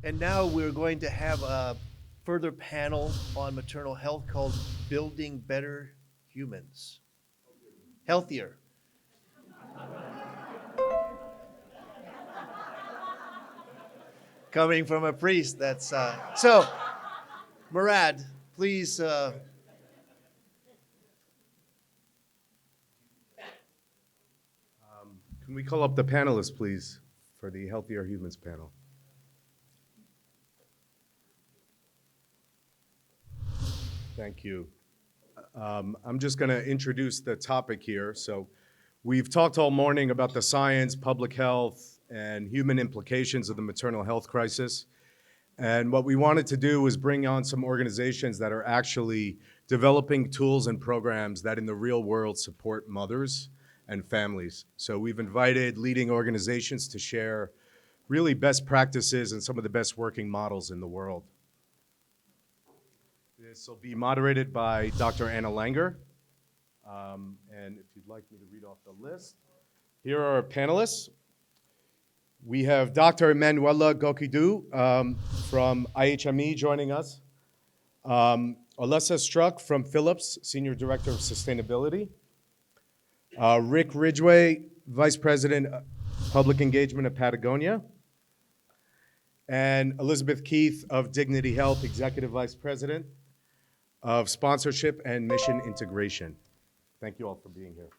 And now we're going to have a further panel on maternal health called Building Better Humans. Healthier. Coming from a priest, that's so. Morad, please. Can we call up the panelists, please, for the Healthier Humans panel? Thank you. I'm just going to introduce the topic here. So we've talked all morning about the science, public health, and human implications of the maternal health crisis. And what we wanted to do was bring on some organizations that are actually developing tools and programs that in the real world support mothers and families. So we've invited leading organizations to share really best practices and some of the best working models in the world. This will be moderated by Dr. Anna Langer. And if you'd like me to read off the list. Here are our panelists. We have Dr. Emmanuela Gakidou from IHME joining us. Olesya Struk from Philips, Senior Director of Sustainability. Rick Ridgeway, Vice President, Public Engagement at Patagonia. And Elizabeth Keith of Dignity Health, Executive Vice President of Sponsorship and Mission Integration. Thank you all for being here.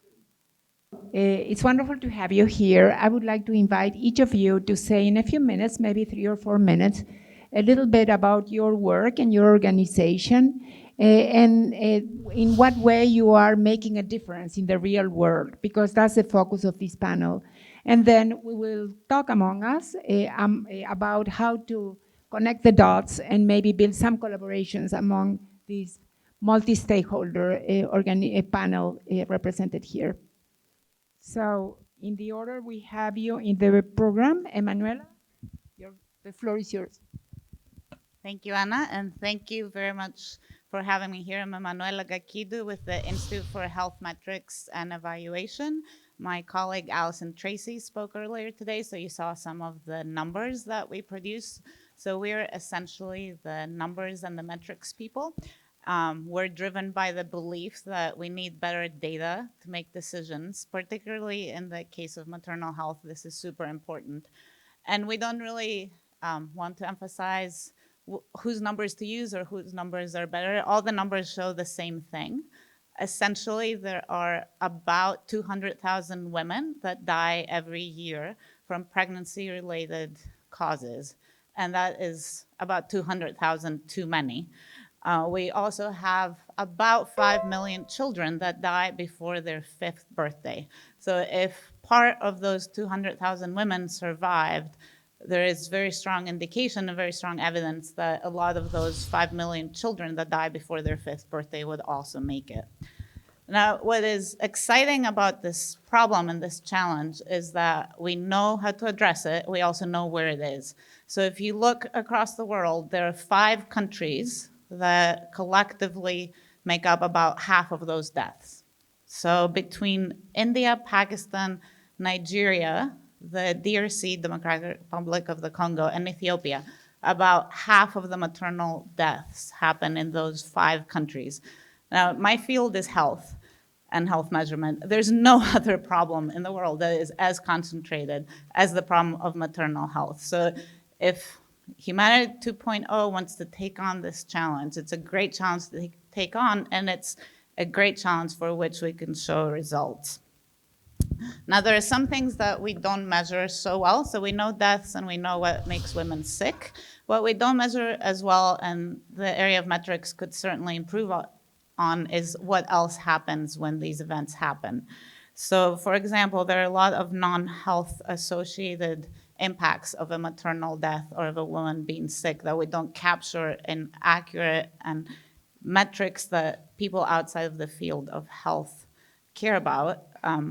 It's wonderful to have you here. I would like to invite each of you to say in a few minutes, maybe 3 or 4 minutes, a little bit about your work and your organization, and in what way you are making a difference in the real world, because that's the focus of this panel. And then we will talk among us about how to connect the dots and maybe build some collaborations among these multi-stakeholder panel represented here. So in the order we have you in the program, Emmanuela, the floor is yours. Thank you, Anna, and thank you very much for having me here. I'm Emmanuela Gakidou with the Institute for Health Metrics and Evaluation. My colleague Allison Tracy spoke earlier today, so you saw some of the numbers that we produce. So we're essentially the numbers and the metrics people. We're driven by the belief that we need better data to make decisions, particularly in the case of maternal health. This is super important. And we don't really want to emphasize whose numbers to use or whose numbers are better. All the numbers show the same thing. Essentially, there are about 200,000 women that die every year from pregnancy-related causes. And that is about 200,000 too many. We also have about 5 million children that die before their 5th birthday. So if part of those 200,000 women survived, there is very strong indication and very strong evidence that a lot of those 5 million children that die before their 5th birthday would also make it. Now, what is exciting about this problem and this challenge is that we know how to address it. We also know where it is. So if you look across the world, there are 5 countries that collectively make up about half of those deaths. So between India, Pakistan, Nigeria, the DRC, Democratic Republic of the Congo, and Ethiopia, about half of the maternal deaths happen in those 5 countries. Now, my field is health and health measurement. There's no other problem in the world that is as concentrated as the problem of maternal health. So if Humanity 2.0 wants to take on this challenge, it's a great challenge to take on, and it's a great challenge for which we can show results. Now, there are some things that we don't measure so well. So we know deaths and we know what makes women sick. What we don't measure as well, and the area of metrics could certainly improve on, is what else happens when these events happen. So, for example, there are a lot of non-health associated impacts of a maternal death or of a woman being sick that we don't capture in accurate and metrics that people outside of the field of health care about.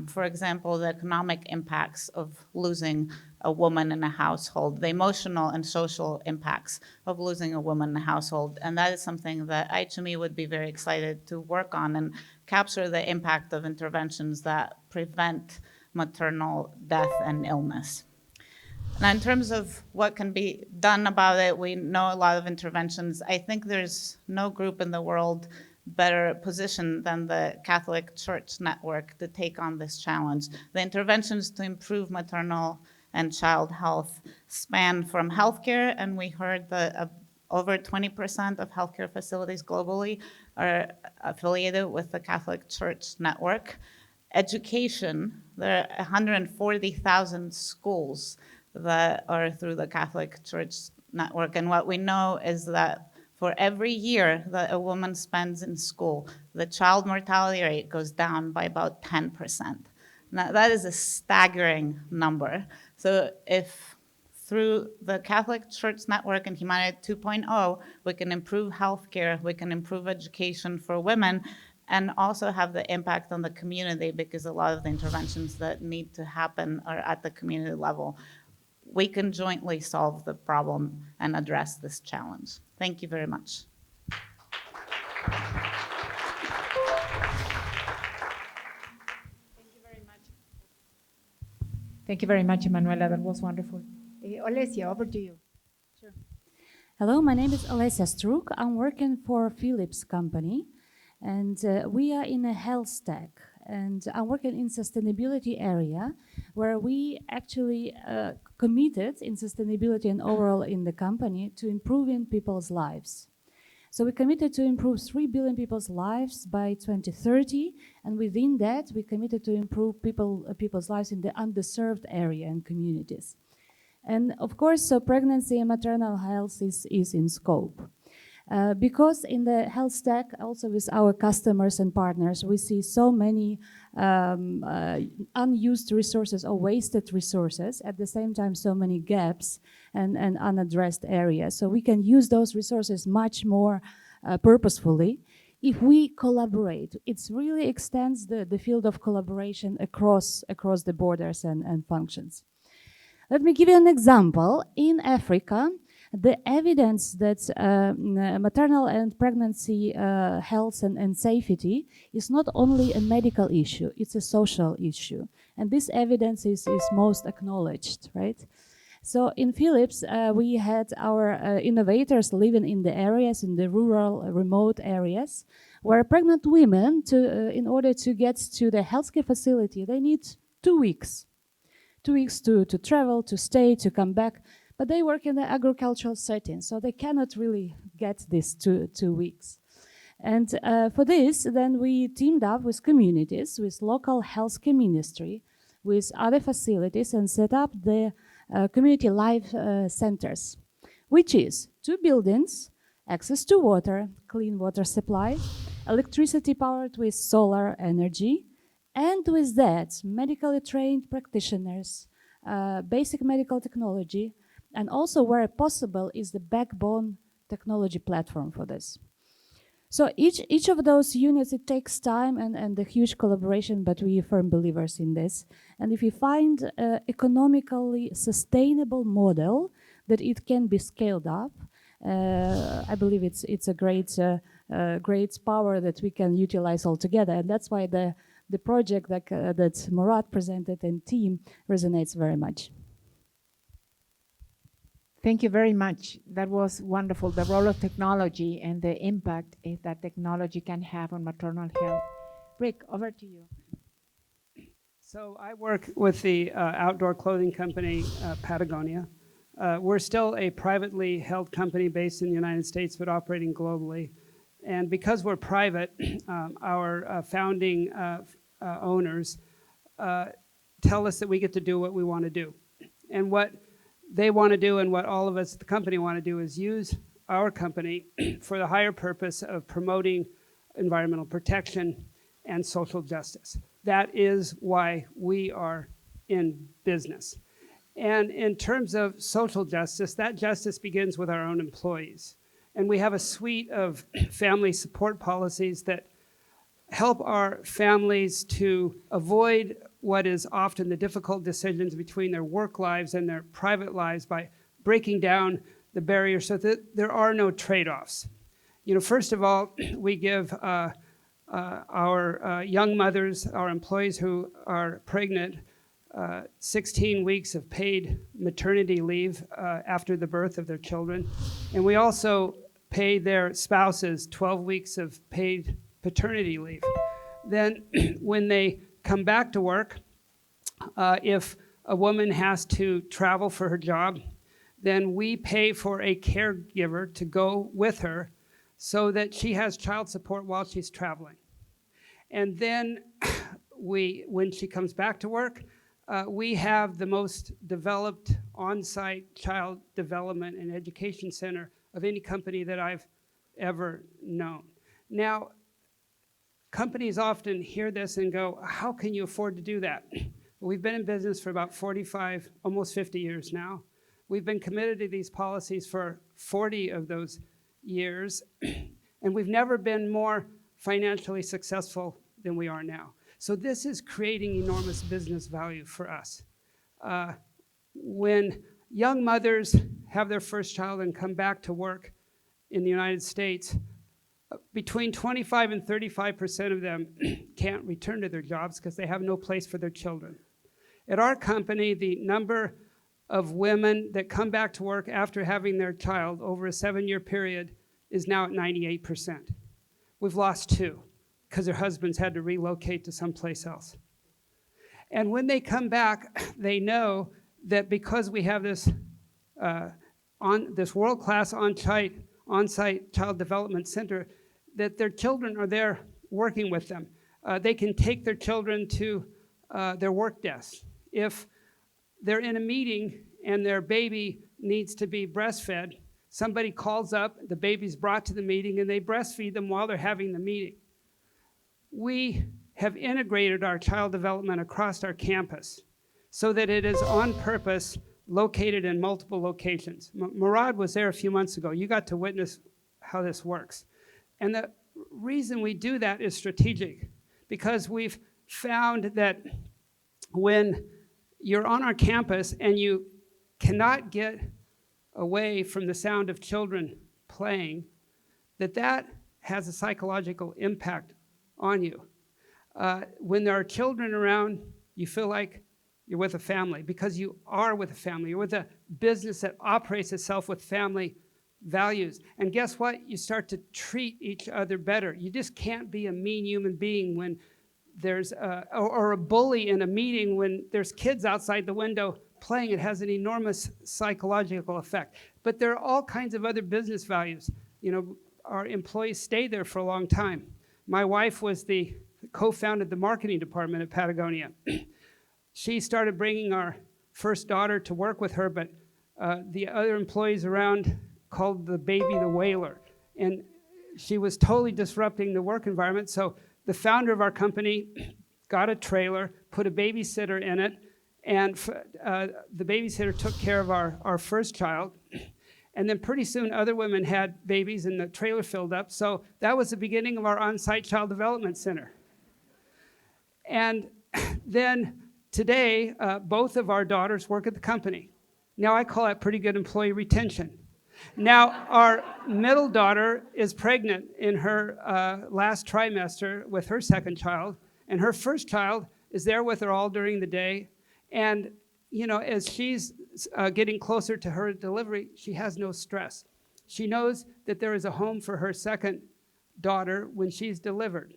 For example, the economic impacts of losing a woman in a household, the emotional and social impacts of losing a woman in a household. And that is something that IHME would be very excited to work on and capture the impact of interventions that prevent maternal death and illness. Now, in terms of what can be done about it, we know a lot of interventions. I think there's no group in the world better positioned than the Catholic Church network to take on this challenge. The interventions to improve maternal and child health span from healthcare, and we heard that over 20% of healthcare facilities globally are affiliated with the Catholic Church network. Education, there are 140,000 schools that are through the Catholic Church network. And what we know is that for every year that a woman spends in school, the child mortality rate goes down by about 10%. Now, that is a staggering number. So if through the Catholic Church network and Humanity 2.0, we can improve healthcare, we can improve education for women, and also have the impact on the community, because a lot of the interventions that need to happen are at the community level. We can jointly solve the problem and address this challenge. Thank you very much. Thank you very much, Emmanuela. That was wonderful. Olesya, over to you. Hello, my name is Olesya Struk. I'm working for Philips company, and we are in a health tech. And I'm working in sustainability area, where we actually committed in sustainability and overall in the company to improving people's lives. So we committed to improve 3 billion people's lives by 2030, and within that, we committed to improve people's lives in the underserved area and communities. And of course, so pregnancy and maternal health is in scope. Because in the health stack, also with our customers and partners, we see so many unused resources or wasted resources, at the same time so many gaps and unaddressed areas. So we can use those resources much more purposefully if we collaborate. It really extends the field of collaboration across the borders and functions. Let me give you an example. In Africa, the evidence that maternal and pregnancy health and safety is not only a medical issue, it's a social issue. And this evidence is most acknowledged, right? So in Philips, we had our innovators living in the areas, in the rural, remote areas, where pregnant women, in order to get to the healthcare facility, they need 2 weeks. 2 weeks to travel, to stay, to come back. But they work in the agricultural setting, so they cannot really get this 2 weeks. And for this, then we teamed up with communities, with local healthcare ministry, with other facilities, and set up the community life centers, which is 2 buildings, access to water, clean water supply, electricity powered with solar energy, and with that, medically trained practitioners, basic medical technology, and also where possible is the backbone technology platform for this. So each of those units, it takes time and a huge collaboration, but we are firm believers in this. And if you find an economically sustainable model that it can be scaled up, I believe it's a great power that we can utilize all together. And that's why the project that Morad presented and team resonates very much. Thank you very much. That was wonderful. The role of technology and the impact that technology can have on maternal health. Rick, over to you. So I work with the outdoor clothing company Patagonia. We're still a privately held company based in the United States, but operating globally. And because we're private, our founding owners tell us that we get to do what we want to do. And what they want to do, and what all of us at the company want to do, is use our company for the higher purpose of promoting environmental protection and social justice. That is why we are in business. And in terms of social justice, that justice begins with our own employees. And we have a suite of family support policies that help our families to avoid what is often the difficult decisions between their work lives and their private lives by breaking down the barriers so that there are no trade-offs. You know, first of all, we give our young mothers, our employees who are pregnant, 16 weeks of paid maternity leave after the birth of their children. And we also pay their spouses 12 weeks of paid paternity leave. Then when they come back to work, if a woman has to travel for her job, then we pay for a caregiver to go with her so that she has child support while she's traveling. And then when she comes back to work, we have the most developed on-site child development and education center of any company that I've ever known. Now, companies often hear this and go, how can you afford to do that? We've been in business for about 45, almost 50 years now. We've been committed to these policies for 40 of those years, and we've never been more financially successful than we are now. So this is creating enormous business value for us. When young mothers have their first child and come back to work in the United States, between 25 and 35% of them can't return to their jobs because they have no place for their children. At our company, the number of women that come back to work after having their child over a 7-year period is now at 98%. We've lost 2 because their husbands had to relocate to someplace else. And when they come back, they know that because we have this this world-class on-site child development center, that their children are there working with them. They can take their children to their work desks. If they're in a meeting and their baby needs to be breastfed, somebody calls up, the baby's brought to the meeting, and they breastfeed them while they're having the meeting. We have integrated our child development across our campus so that it is on purpose located in multiple locations. Morad was there a few months ago. You got to witness how this works. And the reason we do that is strategic, because we've found that when you're on our campus and you cannot get away from the sound of children playing, that has a psychological impact on you. When there are children around, you feel like you're with a family, because you are with a family. You're with a business that operates itself with family values. And guess what? You start to treat each other better. You just can't be a mean human being when there's or a bully in a meeting when there's kids outside the window playing. It has an enormous psychological effect. But there are all kinds of other business values. You know, our employees stay there for a long time. My wife co-founded the marketing department at Patagonia. She started bringing our first daughter to work with her, but the other employees around called the baby the whaler. And she was totally disrupting the work environment. So the founder of our company got a trailer, put a babysitter in it, and the babysitter took care of our first child. And then pretty soon other women had babies and the trailer filled up. So that was the beginning of our on-site child development center. And then today, both of our daughters work at the company. Now I call that pretty good employee retention. Now our middle daughter is pregnant in her last trimester with her second child, and her first child is there with her all during the day. And you know, as she's getting closer to her delivery, she has no stress. She knows that there is a home for her second daughter when she's delivered,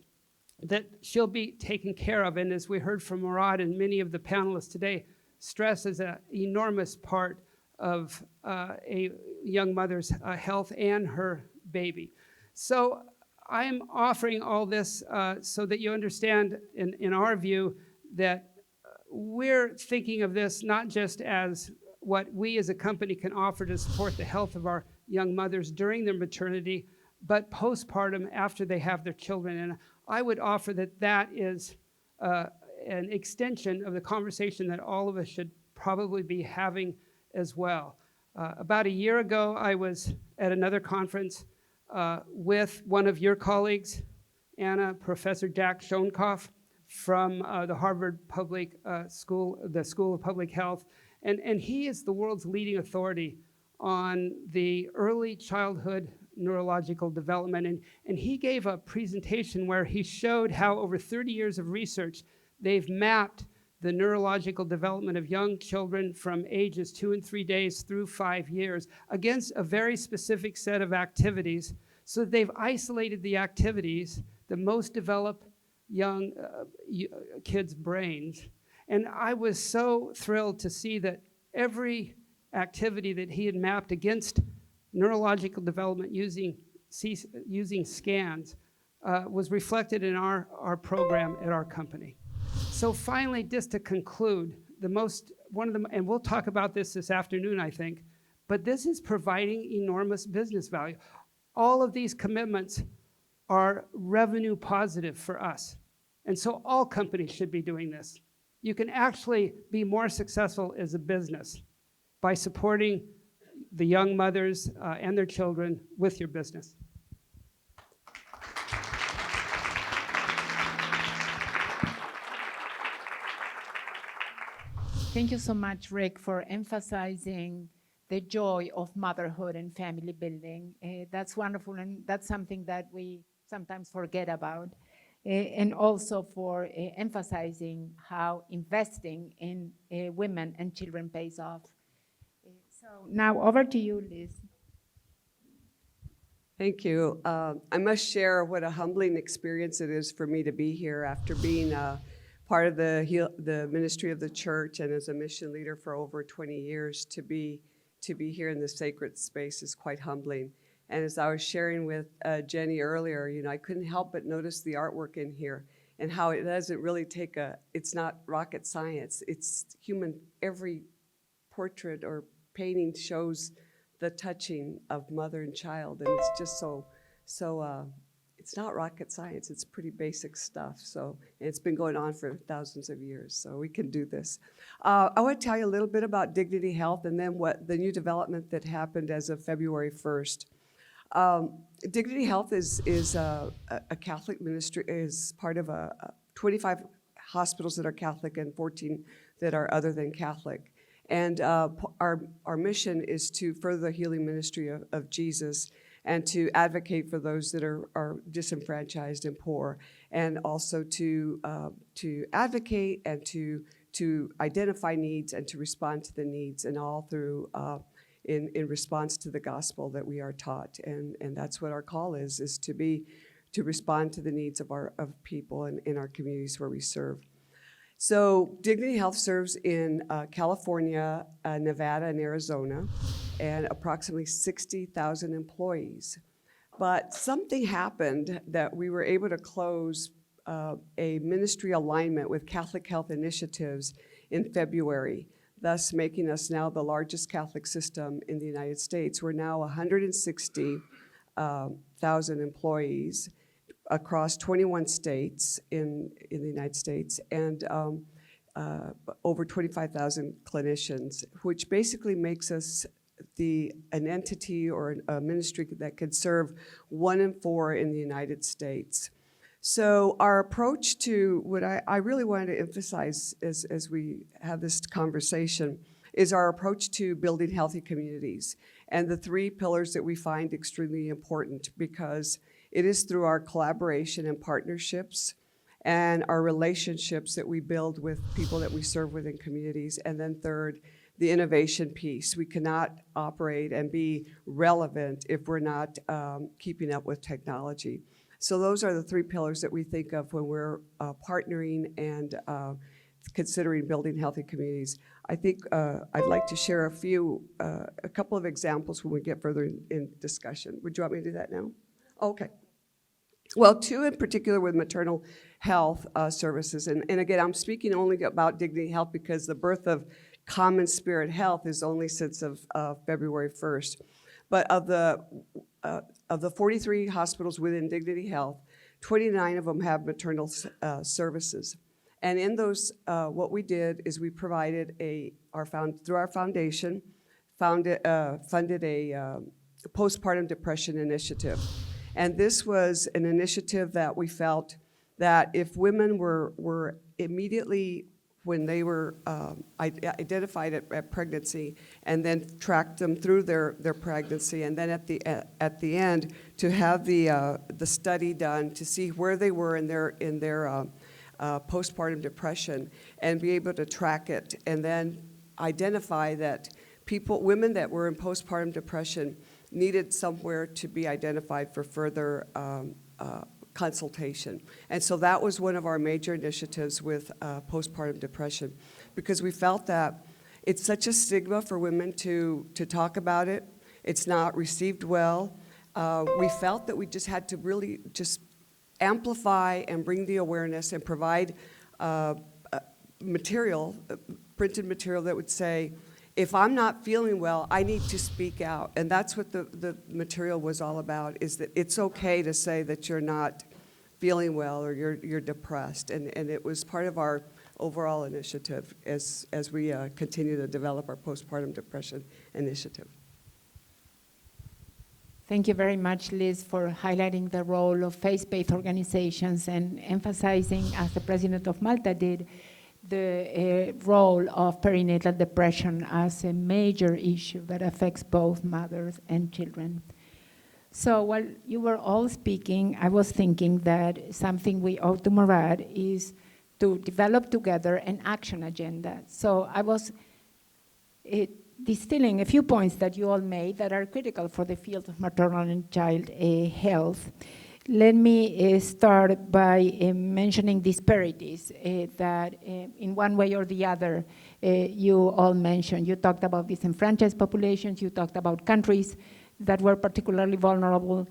that she'll be taken care of. And as we heard from Morad and many of the panelists today, stress is an enormous part of a young mother's health and her baby. So I'm offering all this so that you understand, in our view, that we're thinking of this not just as what we as a company can offer to support the health of our young mothers during their maternity, but postpartum after they have their children. And I would offer that is an extension of the conversation that all of us should probably be having as well. About a year ago, I was at another conference with one of your colleagues, Anna, Professor Jack Schoenkoff from the Harvard Public School, the School of Public Health. And he is the world's leading authority on the early childhood neurological development. And he gave a presentation where he showed how over 30 years of research, they've mapped the neurological development of young children from ages 2 and 3 days through 5 years against a very specific set of activities. So they've isolated the activities that most develop young kids' brains. And I was so thrilled to see that every activity that he had mapped against neurological development using scans was reflected in our program at our company. So finally, just to conclude, and we'll talk about this afternoon, I think, but this is providing enormous business value. All of these commitments are revenue positive for us. And so all companies should be doing this. You can actually be more successful as a business by supporting the young mothers and their children with your business. Thank you so much, Rick, for emphasizing the joy of motherhood and family building. That's wonderful, and that's something that we sometimes forget about. And also for emphasizing how investing in women and children pays off. So now over to you, Liz. Thank you. I must share what a humbling experience it is for me to be here after being part of the ministry of the church and as a mission leader for over 20 years. To be here in this sacred space is quite humbling. And as I was sharing with Jenny earlier, I couldn't help but notice the artwork in here and how it doesn't really it's not rocket science. It's human. Every portrait or painting shows the touching of mother and child, and it's just so it's not rocket science. It's pretty basic stuff. So it's been going on for thousands of years, so we can do this. I want to tell you a little bit about Dignity Health and then what the new development that happened as of February 1st. Dignity Health is a Catholic ministry, is part of 25 hospitals that are Catholic and 14 that are other than Catholic. And our mission is to further the healing ministry of Jesus and to advocate for those that are disenfranchised and poor, and also to advocate and to identify needs and to respond to the needs, and all through in response to the gospel that we are taught. And that's what our call is to respond to the needs of people in our communities where we serve. So Dignity Health serves in California, Nevada, and Arizona, and approximately 60,000 employees. But something happened that we were able to close a ministry alignment with Catholic Health Initiatives in February, thus making us now the largest Catholic system in the United States. We're now 160,000 employees across 21 states in the United States, and over 25,000 clinicians, which basically makes us an entity or a ministry that could serve 1 in 4 in the United States. So our approach to what I really wanted to emphasize as we have this conversation is our approach to building healthy communities, and the 3 pillars that we find extremely important, because it is through our collaboration and partnerships and our relationships that we build with people that we serve within communities. And then third, the innovation piece. We cannot operate and be relevant if we're not keeping up with technology. So those are the 3 pillars that we think of when we're partnering and considering building healthy communities. I think I'd like to share a couple of examples when we get further in discussion. Would you want me to do that now? Okay. Well, 2 in particular with maternal health services. And again, I'm speaking only about Dignity Health because the birth of Common Spirit Health is only since of February 1st. But of the 43 hospitals within Dignity Health, 29 of them have maternal services. And in those, what we did is we provided through our foundation, funded a postpartum depression initiative. And this was an initiative that we felt that if women were immediately, when they were identified at pregnancy, and then tracked them through their pregnancy, and then at the end to have the study done to see where they were in their postpartum depression and be able to track it and then identify that women that were in postpartum depression needed somewhere to be identified for further consultation. And so that was one of our major initiatives with postpartum depression, because we felt that it's such a stigma for women to talk about it. It's not received well. We felt that we just had to really just amplify and bring the awareness and provide material, printed material that would say, if I'm not feeling well, I need to speak out. And that's what the material was all about, is that it's okay to say that you're not feeling well or you're depressed. And it was part of our overall initiative as we continue to develop our postpartum depression initiative. Thank you very much, Liz, for highlighting the role of faith-based organizations and emphasizing, as the president of Malta did, the role of perinatal depression as a major issue that affects both mothers and children. So while you were all speaking, I was thinking that something we owe to Morad is to develop together an action agenda. So I was distilling a few points that you all made that are critical for the field of maternal and child health. Let me start by mentioning disparities that in one way or the other you all mentioned. You talked about disenfranchised populations, you talked about countries that were particularly vulnerable.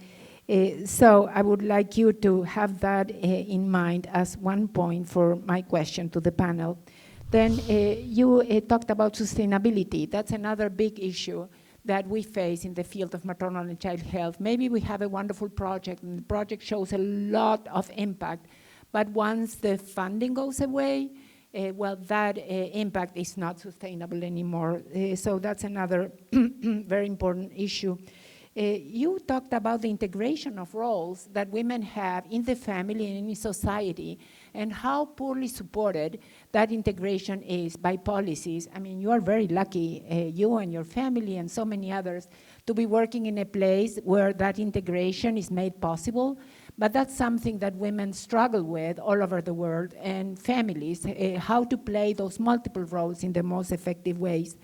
So I would like you to have that in mind as one point for my question to the panel. Then you talked about sustainability. That's another big issue that we face in the field of maternal and child health. Maybe we have a wonderful project, and the project shows a lot of impact, but once the funding goes away, well, that impact is not sustainable anymore. So that's another very important issue. You talked about the integration of roles that women have in the family and in society, and how poorly supported that integration is by policies. I mean, you are very lucky, you and your family and so many others, to be working in a place where that integration is made possible, but that's something that women struggle with all over the world, and families, how to play those multiple roles in the most effective ways.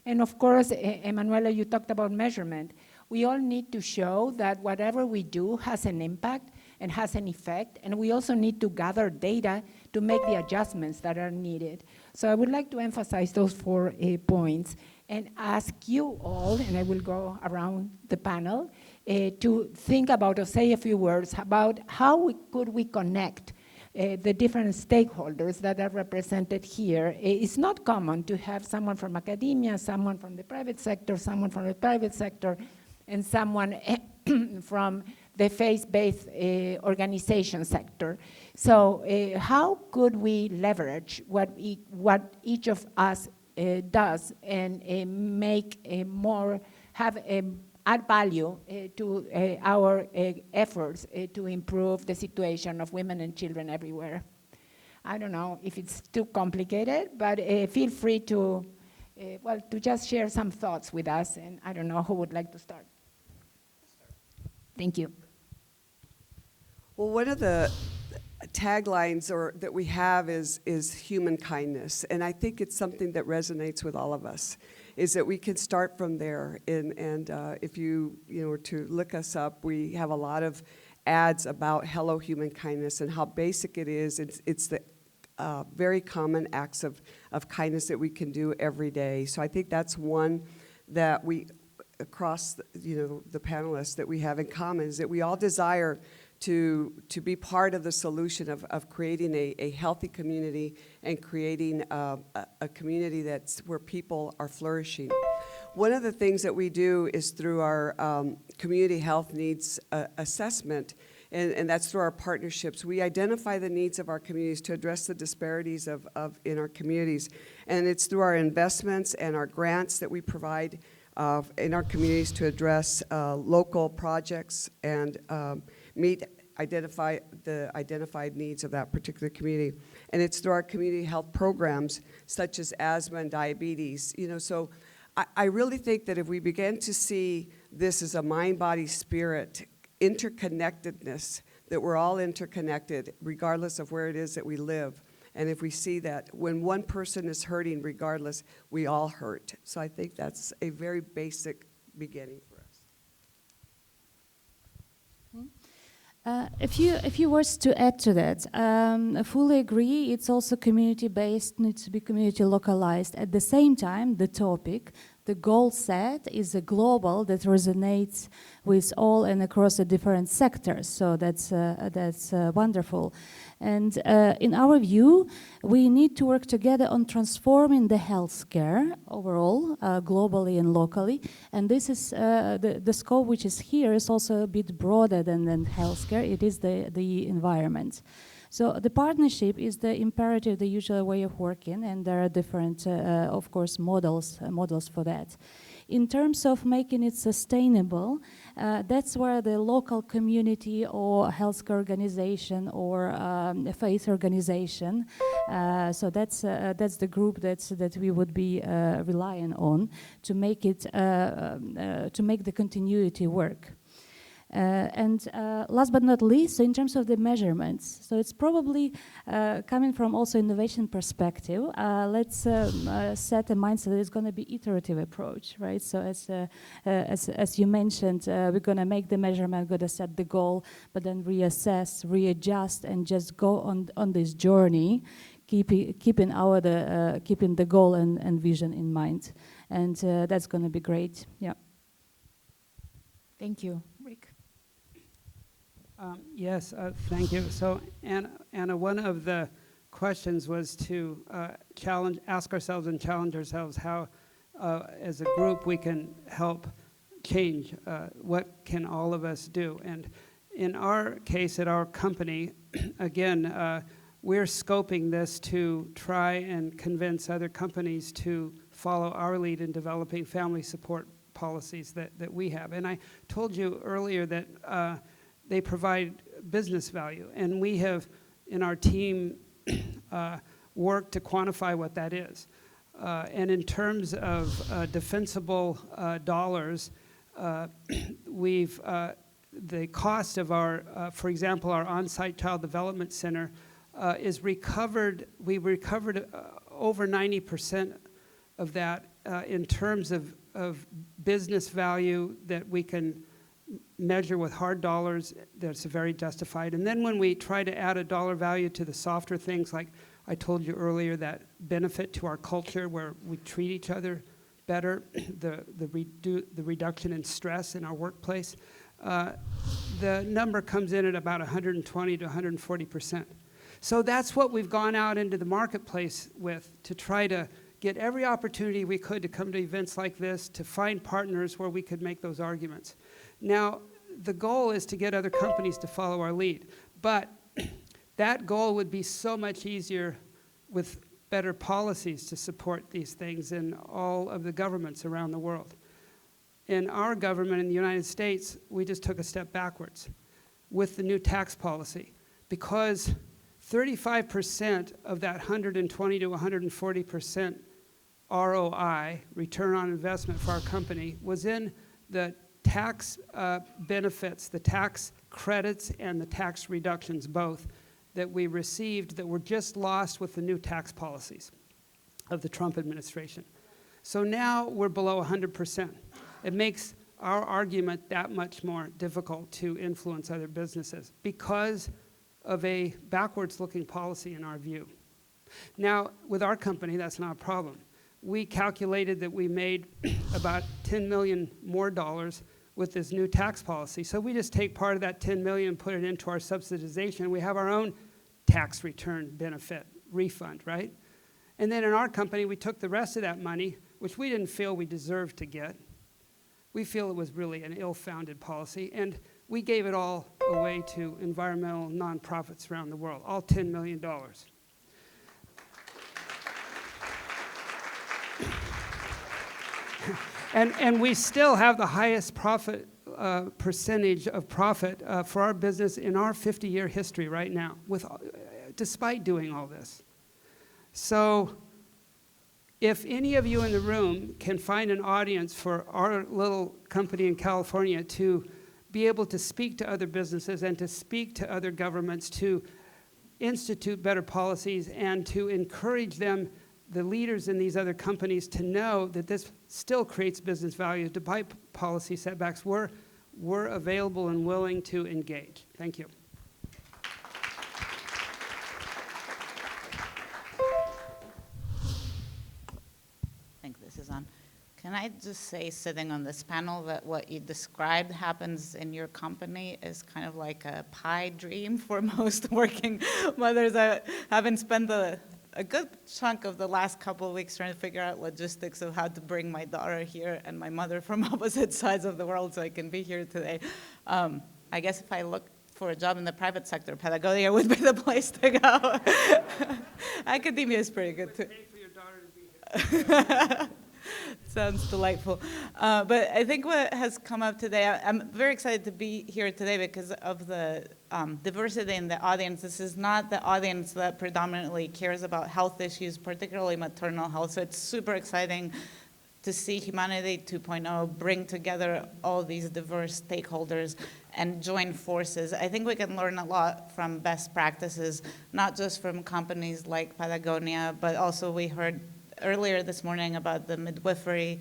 And of course, Emmanuela, you talked about measurement. We all need to show that whatever we do has an impact and has an effect, and we also need to gather data to make the adjustments that are needed. So I would like to emphasize those 4 points and ask you all, and I will go around the panel, to think about or say a few words about how could we connect the different stakeholders that are represented here. It's not common to have someone from academia, someone from the private sector, someone from the private sector, and someone from the faith-based organization sector. So how could we leverage what each of us does and make add value to our efforts to improve the situation of women and children everywhere? I don't know if it's too complicated, but feel free to just share some thoughts with us, and I don't know who would like to start. Thank you. Well, one of the taglines that we have is human kindness, and I think it's something that resonates with all of us, is that we can start from there. And if you were to look us up, we have a lot of ads about Hello Human Kindness and how basic it is. It's the very common acts of kindness that we can do every day. So I think that's one that we, across the panelists, that we have in common, is that we all desire to be part of the solution of creating a healthy community and creating a community that's where people are flourishing. One of the things that we do is through our community health needs assessment, and that's through our partnerships. We identify the needs of our communities to address the disparities in our communities, and it's through our investments and our grants that we provide in our communities to address local projects and identify the identified needs of that particular community. And it's through our community health programs, such as asthma and diabetes. So I really think that if we begin to see this as a mind, body, spirit interconnectedness, that we're all interconnected, regardless of where it is that we live. And if we see that when one person is hurting, regardless, we all hurt. So I think that's a very basic beginning for us. A few words to add to that. I fully agree. It's also community-based, needs to be community localized. At the same time, the topic, the goal set is a global that resonates with all and across the different sectors. So that's wonderful. And in our view, we need to work together on transforming the healthcare overall, globally and locally. And this is the scope which is here is also a bit broader than healthcare. It is the environment. So the partnership is the imperative, the usual way of working, and there are different, of course, models for that. In terms of making it sustainable, that's where the local community or healthcare organization or a faith organization, so that's the group that we would be relying on to make it to make the continuity work. And last but not least, so in terms of the measurements, so it's probably coming from also innovation perspective. Let's set a mindset that it's going to be iterative approach, right? So as you mentioned, we're going to make the measurement, going to set the goal, but then reassess, readjust, and just go on this journey, keeping the goal and vision in mind, and that's going to be great. Yeah. Thank you, Rick. Yes, thank you. So, Anna, one of the questions was to ask ourselves and challenge ourselves how, as a group, we can help change. What can all of us do? And in our case, at our company, again, we're scoping this to try and convince other companies to follow our lead in developing family support policies that we have. And I told you earlier that they provide business value, and we have, in our team, worked to quantify what that is. And in terms of defensible dollars, the cost of our, for example, our on-site child development center is recovered. We recovered over 90% of that in terms of business value that we can measure with hard dollars. That's very justified. And then when we try to add a dollar value to the softer things, like I told you earlier, that benefit to our culture where we treat each other better, the reduction in stress in our workplace, the number comes in at about 120 to 140%. So that's what we've gone out into the marketplace with, to try to get every opportunity we could to come to events like this, to find partners where we could make those arguments. Now, the goal is to get other companies to follow our lead, but that goal would be so much easier with better policies to support these things in all of the governments around the world. In our government in the United States, we just took a step backwards with the new tax policy, because 35% of that 120 to 140% ROI, return on investment for our company, was in the tax benefits, the tax credits and the tax reductions both that we received that were just lost with the new tax policies of the Trump administration. So now we're below 100%. It makes our argument that much more difficult to influence other businesses because of a backwards-looking policy in our view. Now, with our company, that's not a problem. We calculated that we made about $10 million more with this new tax policy. So we just take part of that $10 million and put it into our subsidization. We have our own tax return benefit refund, right? And then in our company, we took the rest of that money, which we didn't feel we deserved to get. We feel it was really an ill-founded policy, and we gave it all away to environmental nonprofits around the world, all $10 million. And we still have the highest profit percentage of profit for our business in our 50-year history right now, despite doing all this. So if any of you in the room can find an audience for our little company in California to be able to speak to other businesses and to speak to other governments to institute better policies and to encourage them, the leaders in these other companies, to know that this still creates business value despite policy setbacks. We're available and willing to engage. Thank you. I think this is on. Can I just say, sitting on this panel, that what you described happens in your company is kind of like a pie dream for most working mothers. I haven't spent a good chunk of the last couple of weeks trying to figure out logistics of how to bring my daughter here and my mother from opposite sides of the world so I can be here today. I guess if I look for a job in the private sector, Patagonia would be the place to go. Academia is pretty good too. Pay for your daughter to be here. Sounds delightful. But I think what has come up today, I'm very excited to be here today because of the diversity in the audience. This is not the audience that predominantly cares about health issues, particularly maternal health. So it's super exciting to see Humanity 2.0 bring together all these diverse stakeholders and join forces. I think we can learn a lot from best practices, not just from companies like Patagonia, but also we heard earlier this morning about the midwifery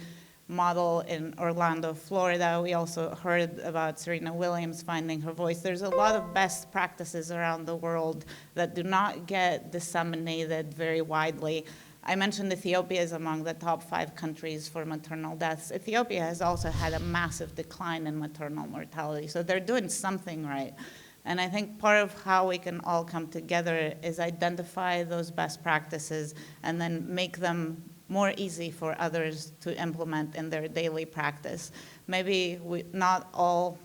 model in Orlando, Florida. We also heard about Serena Williams finding her voice. There's a lot of best practices around the world that do not get disseminated very widely. I mentioned Ethiopia is among the top 5 countries for maternal deaths. Ethiopia has also had a massive decline in maternal mortality, so they're doing something right. And I think part of how we can all come together is identify those best practices and then make them more easy for others to implement in their daily practice. Maybe not all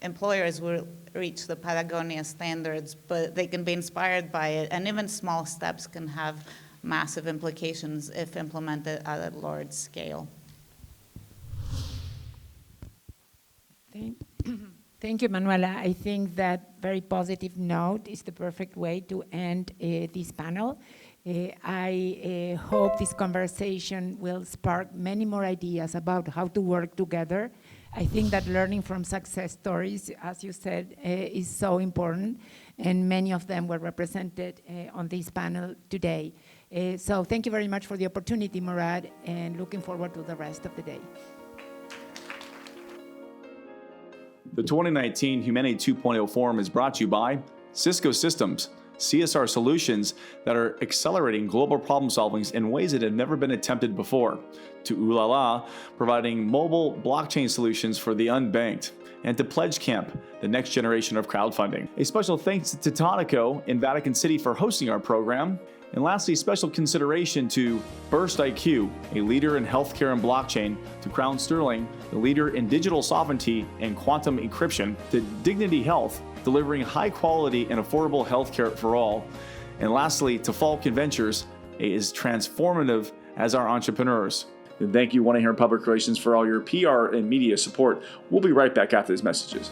employers will reach the Patagonia standards, but they can be inspired by it, and even small steps can have massive implications if implemented at a large scale. Thank you, Emmanuela. I think that very positive note is the perfect way to end this panel. I hope this conversation will spark many more ideas about how to work together. I think that learning from success stories, as you said, is so important, and many of them were represented on this panel today. So thank you very much for the opportunity, Morad, and looking forward to the rest of the day. The 2019 Humanity 2.0 Forum is brought to you by Cisco Systems, CSR solutions that are accelerating global problem solvings in ways that have never been attempted before, to Ulala, providing mobile blockchain solutions for the unbanked, and to Pledge Camp, the next generation of crowdfunding. A special thanks to Tonico in Vatican City for hosting our program. And lastly, special consideration to Burst IQ, a leader in healthcare and blockchain, to Crown Sterling, the leader in digital sovereignty and quantum encryption, to Dignity Health, delivering high quality and affordable healthcare for all. And lastly, to Falcon Ventures, is transformative as our entrepreneurs. And thank you, One Here Public Relations, for all your PR and media support. We'll be right back after these messages.